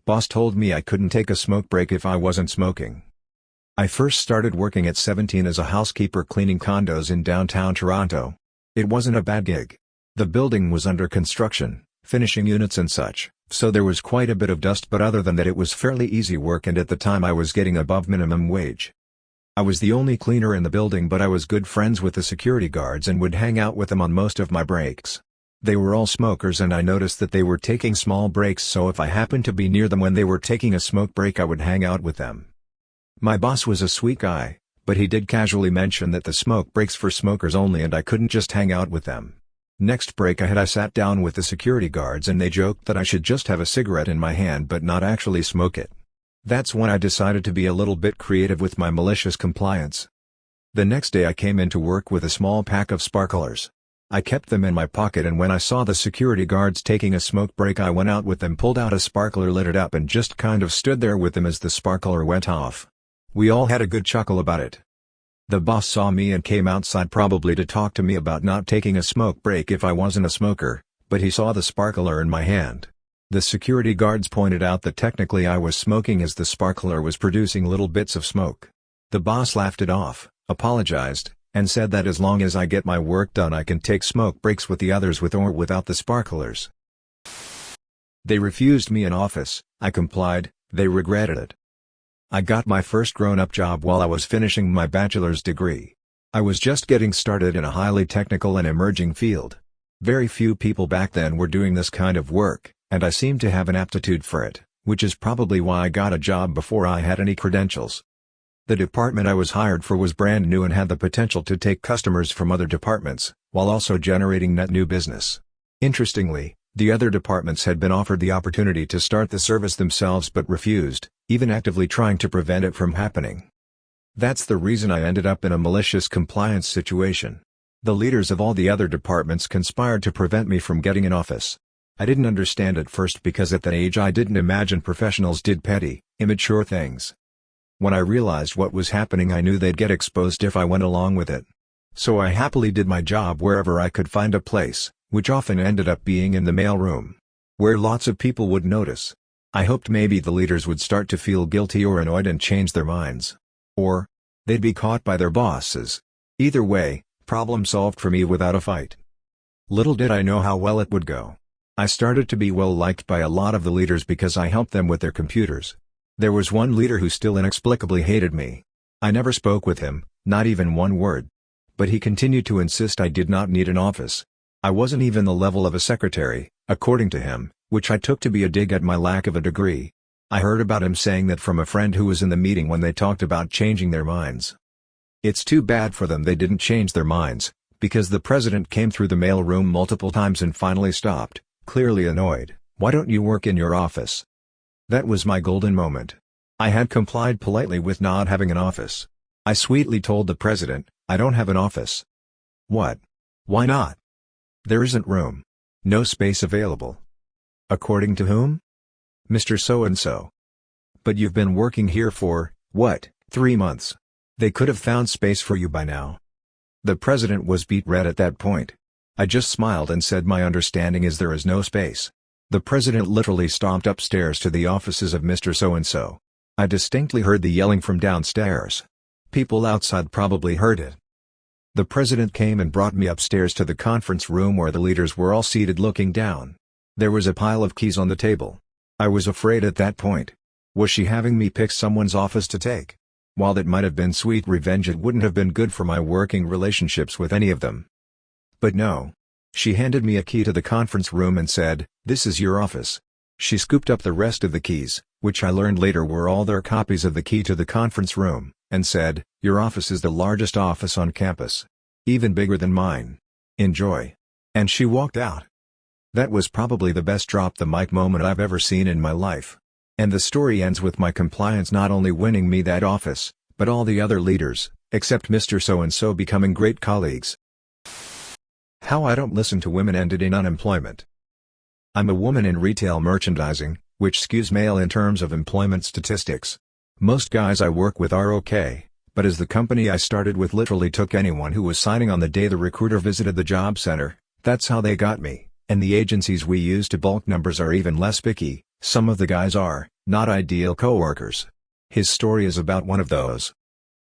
Boss told me I couldn't take a smoke break if I wasn't smoking. I first started working at 17 as a housekeeper cleaning condos in downtown Toronto. It wasn't a bad gig. The building was under construction, finishing units and such, so there was quite a bit of dust, but other than that it was fairly easy work, and at the time I was getting above minimum wage. I was the only cleaner in the building, but I was good friends with the security guards and would hang out with them on most of my breaks. They were all smokers, and I noticed that they were taking small breaks, so if I happened to be near them when they were taking a smoke break, I would hang out with them. My boss was a sweet guy, but he did casually mention that the smoke breaks for smokers only and I couldn't just hang out with them. Next break I sat down with the security guards and they joked that I should just have a cigarette in my hand but not actually smoke it. That's when I decided to be a little bit creative with my malicious compliance. The next day I came into work with a small pack of sparklers. I kept them in my pocket, and when I saw the security guards taking a smoke break, I went out with them, pulled out a sparkler, lit it up, and just kind of stood there with them as the sparkler went off. We all had a good chuckle about it. The boss saw me and came outside, probably to talk to me about not taking a smoke break if I wasn't a smoker, but he saw the sparkler in my hand. The security guards pointed out that technically I was smoking as the sparkler was producing little bits of smoke. The boss laughed it off, apologized, and said that as long as I get my work done I can take smoke breaks with the others with or without the sparklers. They refused me an office. I complied. They regretted it. I got my first grown-up job while I was finishing my bachelor's degree. I was just getting started in a highly technical and emerging field. Very few people back then were doing this kind of work, and I seemed to have an aptitude for it, which is probably why I got a job before I had any credentials. The department I was hired for was brand new and had the potential to take customers from other departments, while also generating net new business. Interestingly, the other departments had been offered the opportunity to start the service themselves but refused, even actively trying to prevent it from happening. That's the reason I ended up in a malicious compliance situation. The leaders of all the other departments conspired to prevent me from getting an office. I didn't understand at first because at that age I didn't imagine professionals did petty, immature things. When I realized what was happening, I knew they'd get exposed if I went along with it. So I happily did my job wherever I could find a place, which often ended up being in the mailroom, where lots of people would notice. I hoped maybe the leaders would start to feel guilty or annoyed and change their minds. Or they'd be caught by their bosses. Either way, problem solved for me without a fight. Little did I know how well it would go. I started to be well liked by a lot of the leaders because I helped them with their computers. There was one leader who still inexplicably hated me. I never spoke with him, not even one word. But he continued to insist I did not need an office. I wasn't even the level of a secretary, according to him, which I took to be a dig at my lack of a degree. I heard about him saying that from a friend who was in the meeting when they talked about changing their minds. It's too bad for them they didn't change their minds, because the president came through the mailroom multiple times and finally stopped, clearly annoyed. "Why don't you work in your office?" That was my golden moment. I had complied politely with not having an office. I sweetly told the president, "I don't have an office." "What? Why not?" "There isn't room. No space available." "According to whom?" "Mr. So-and-so." "But you've been working here for, what, 3 months? They could have found space for you by now." The president was beet red at that point. I just smiled and said, "My understanding is there is no space." The president literally stomped upstairs to the offices of Mr. So-and-so. I distinctly heard the yelling from downstairs. People outside probably heard it. The president came and brought me upstairs to the conference room where the leaders were all seated looking down. There was a pile of keys on the table. I was afraid at that point. Was she having me pick someone's office to take? While that might have been sweet revenge, it wouldn't have been good for my working relationships with any of them. But no. She handed me a key to the conference room and said, "This is your office." She scooped up the rest of the keys, which I learned later were all their copies of the key to the conference room, and said, "Your office is the largest office on campus. Even bigger than mine. Enjoy." And she walked out. That was probably the best drop the mic moment I've ever seen in my life. And the story ends with my compliance not only winning me that office, but all the other leaders, except Mr. So-and-so, becoming great colleagues. How I don't listen to women ended in unemployment. I'm a woman in retail merchandising, which skews male in terms of employment statistics. Most guys I work with are okay, but as the company I started with literally took anyone who was signing on the day the recruiter visited the job center, that's how they got me, and the agencies we use to bulk numbers are even less picky. Some of the guys are, Not ideal coworkers. His story is about one of those.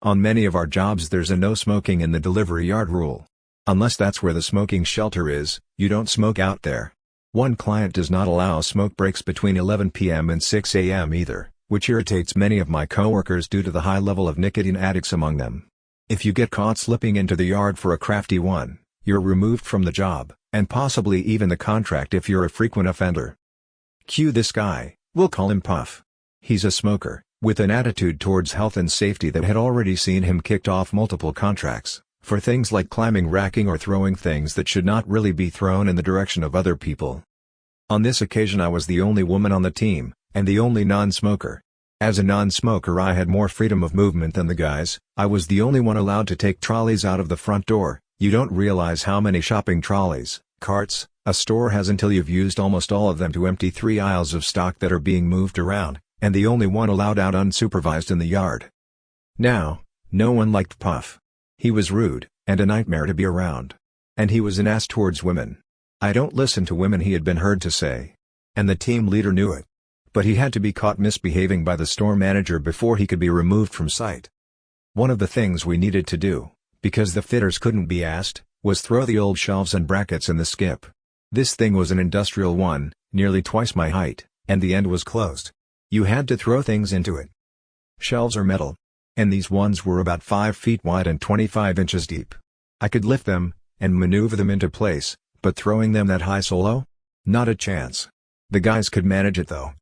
On many of our jobs there's a no smoking in the delivery yard rule. Unless that's where the smoking shelter is, you don't smoke out there. One client does not allow smoke breaks between 11 p.m. and 6 a.m. either, which irritates many of my coworkers due to the high level of nicotine addicts among them. If you get caught slipping into the yard for a crafty one, you're removed from the job, and possibly even the contract if you're a frequent offender. Cue this guy, we'll call him Puff. He's a smoker, with an attitude towards health and safety that had already seen him kicked off multiple contracts, for things like climbing, racking or throwing things that should not really be thrown in the direction of other people. On this occasion I was the only woman on the team, and the only non-smoker. As a non-smoker I had more freedom of movement than the guys. I was the only one allowed to take trolleys out of the front door. You don't realize how many shopping trolleys, carts, a store has until you've used almost all of them to empty 3 aisles of stock that are being moved around, and the only one allowed out unsupervised in the yard. Now, no one liked Puff. He was rude, and a nightmare to be around. And he was an ass towards women. I don't listen to women, he had been heard to say. And the team leader knew it. But he had to be caught misbehaving by the store manager before he could be removed from site. One of the things we needed to do, because the fitters couldn't be asked, was throw the old shelves and brackets in the skip. This thing was an industrial one, nearly twice my height, and the end was closed. You had to throw things into it. Shelves are metal. And these ones were about 5 feet wide and 25 inches deep. I could lift them, and maneuver them into place, but throwing them that high solo? Not a chance. The guys could manage it though.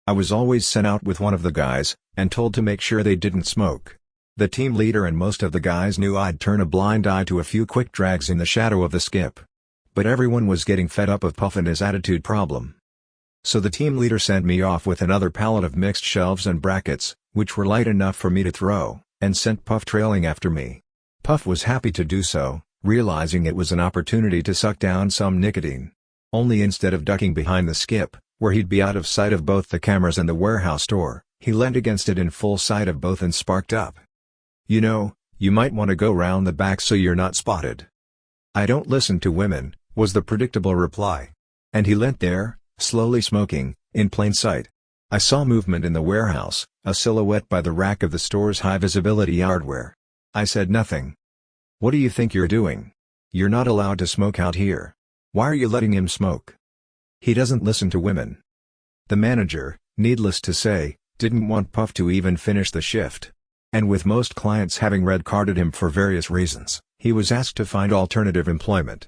I was always sent out with one of the guys, and told to make sure they didn't smoke. The team leader and most of the guys knew I'd turn a blind eye to a few quick drags in the shadow of the skip. But everyone was getting fed up of Puff and his attitude problem. So the team leader sent me off with another pallet of mixed shelves and brackets, which were light enough for me to throw, and sent Puff trailing after me. Puff was happy to do so, realizing it was an opportunity to suck down some nicotine. Only instead of ducking behind the skip, where he'd be out of sight of both the cameras and the warehouse door, he leant against it in full sight of both and sparked up. "You know, you might want to go round the back so you're not spotted." "I don't listen to women," was the predictable reply. And he leant there, slowly smoking, in plain sight. I saw movement in the warehouse, a silhouette by the rack of the store's high-visibility hardware. I said nothing. "What do you think you're doing? You're not allowed to smoke out here. Why are you letting him smoke? He doesn't listen to women." The manager, needless to say, didn't want Puff to even finish the shift. And with most clients having red-carded him for various reasons, he was asked to find alternative employment.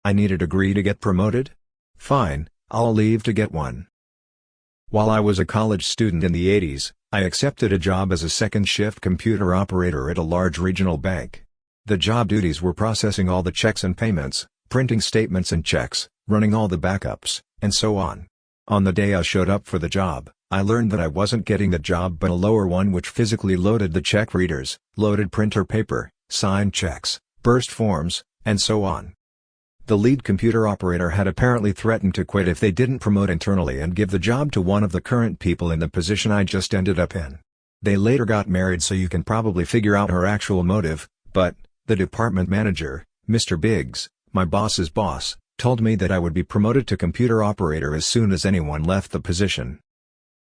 I need a degree to get promoted? Fine, I'll leave to get one. While I was a college student in the 80s, I accepted a job as a second-shift computer operator at a large regional bank. The job duties were processing all the checks and payments, printing statements and checks, running all the backups, and so on. On the day I showed up for the job, I learned that I wasn't getting the job but a lower one which physically loaded the check readers, loaded printer paper, signed checks, burst forms, and so on. The lead computer operator had apparently threatened to quit if they didn't promote internally and give the job to one of the current people in the position I just ended up in. They later got married, so you can probably figure out her actual motive, but the department manager, Mr. Biggs, my boss's boss, told me that I would be promoted to computer operator as soon as anyone left the position.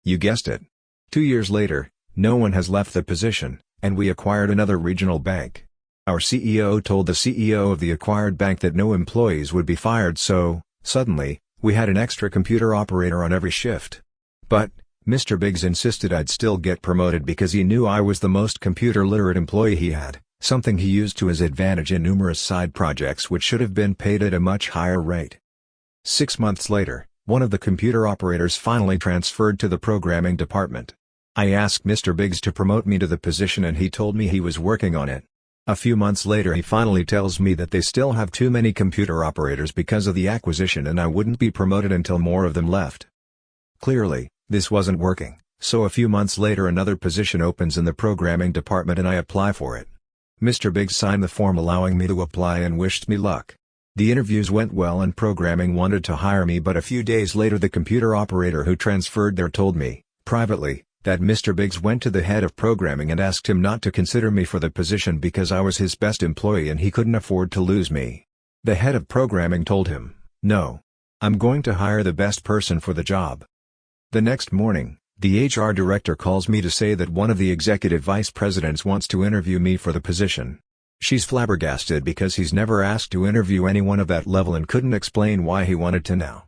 You guessed it. 2 years later, no one has left the position, and we acquired another regional bank. Our CEO told the CEO of the acquired bank that no employees would be fired, so, suddenly, we had an extra computer operator on every shift. But, Mr. Biggs insisted I'd still get promoted because he knew I was the most computer-literate employee he had, something he used to his advantage in numerous side projects which should have been paid at a much higher rate. 6 months later, one of the computer operators finally transferred to the programming department. I asked Mr. Biggs to promote me to the position and he told me he was working on it. A few months later he finally tells me that they still have too many computer operators because of the acquisition and I wouldn't be promoted until more of them left. Clearly, this wasn't working, so a few months later another position opens in the programming department and I apply for it. Mr. Biggs signed the form allowing me to apply and wished me luck. The interviews went well and programming wanted to hire me, but a few days later the computer operator who transferred there told me, privately, that Mr. Biggs went to the head of programming and asked him not to consider me for the position because I was his best employee and he couldn't afford to lose me. The head of programming told him, "No. I'm going to hire the best person for the job." The next morning, the HR director calls me to say that one of the executive vice presidents wants to interview me for the position. She's flabbergasted because he's never asked to interview anyone of that level and couldn't explain why he wanted to now.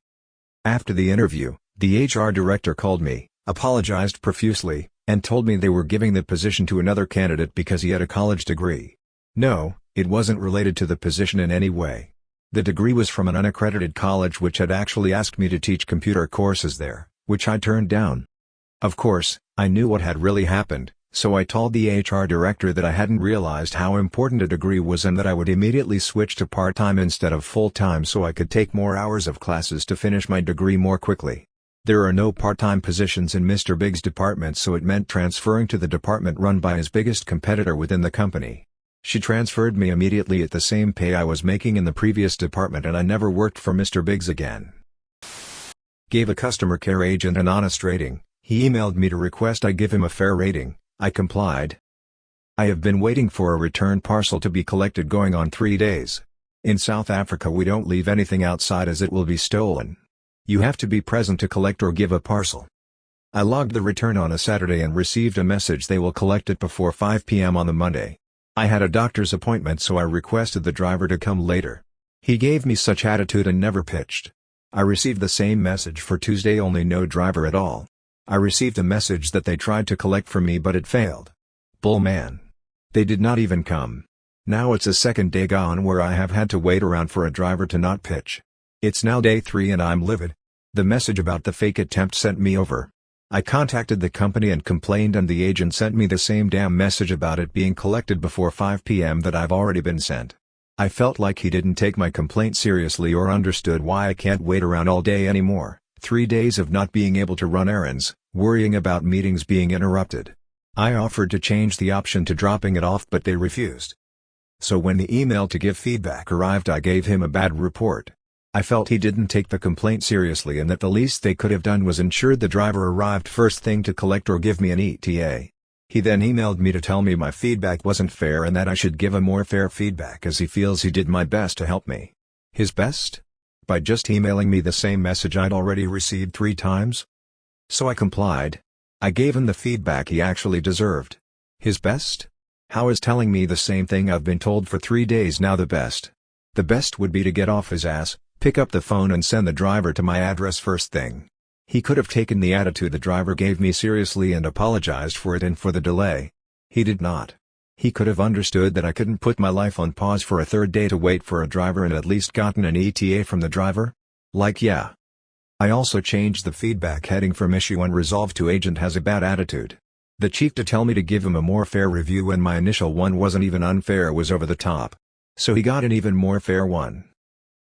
After the interview, the HR director called me, apologized profusely, and told me they were giving the position to another candidate because he had a college degree. No, it wasn't related to the position in any way. The degree was from an unaccredited college which had actually asked me to teach computer courses there, which I turned down. Of course, I knew what had really happened, so I told the HR director that I hadn't realized how important a degree was and that I would immediately switch to part-time instead of full-time so I could take more hours of classes to finish my degree more quickly. There are no part-time positions in Mr. Big's department, so it meant transferring to the department run by his biggest competitor within the company. She transferred me immediately at the same pay I was making in the previous department, and I never worked for Mr. Big's again. Gave a customer care agent an honest rating. He emailed me to request I give him a fair rating. I complied. I have been waiting for a return parcel to be collected going on 3 days. In South Africa we don't leave anything outside as it will be stolen. You have to be present to collect or give a parcel. I logged the return on a Saturday and received a message they will collect it before 5 p.m. on the Monday. I had a doctor's appointment, so I requested the driver to come later. He gave me such attitude and never pitched. I received the same message for Tuesday, only no driver at all. I received a message that they tried to collect for me but it failed. Bull man. They did not even come. Now it's a second day gone where I have had to wait around for a driver to not pitch. It's now day 3 and I'm livid. The message about the fake attempt sent me over. I contacted the company and complained, and the agent sent me the same damn message about it being collected before 5 p.m. that I've already been sent. I felt like he didn't take my complaint seriously or understood why I can't wait around all day anymore. 3 days of not being able to run errands, worrying about meetings being interrupted. I offered to change the option to dropping it off but they refused. So when the email to give feedback arrived, I gave him a bad report. I felt he didn't take the complaint seriously and that the least they could have done was ensure the driver arrived first thing to collect or give me an ETA. He then emailed me to tell me my feedback wasn't fair and that I should give a more fair feedback as he feels he did my best to help me. His best? By just emailing me the same message I'd already received 3 times? So I complied. I gave him the feedback he actually deserved. His best? How is telling me the same thing I've been told for 3 days now the best? The best would be to get off his ass, pick up the phone and send the driver to my address first thing. He could have taken the attitude the driver gave me seriously and apologized for it and for the delay. He did not. He could have understood that I couldn't put my life on pause for a 3rd day to wait for a driver and at least gotten an ETA from the driver. Like, yeah. I also changed the feedback heading from issue unresolved to agent has a bad attitude. The chief to tell me to give him a more fair review when my initial one wasn't even unfair, was over the top. So he got an even more fair one.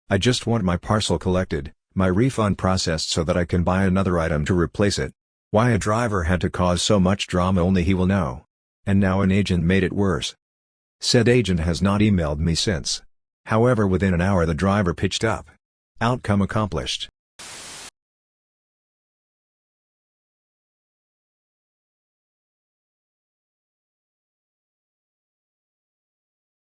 I just want my parcel collected, my refund processed so that I can buy another item to replace it. Why a driver had to cause so much drama only he will know. And now an agent made it worse. Said agent has not emailed me since. However, within an hour the driver pitched up. Outcome accomplished.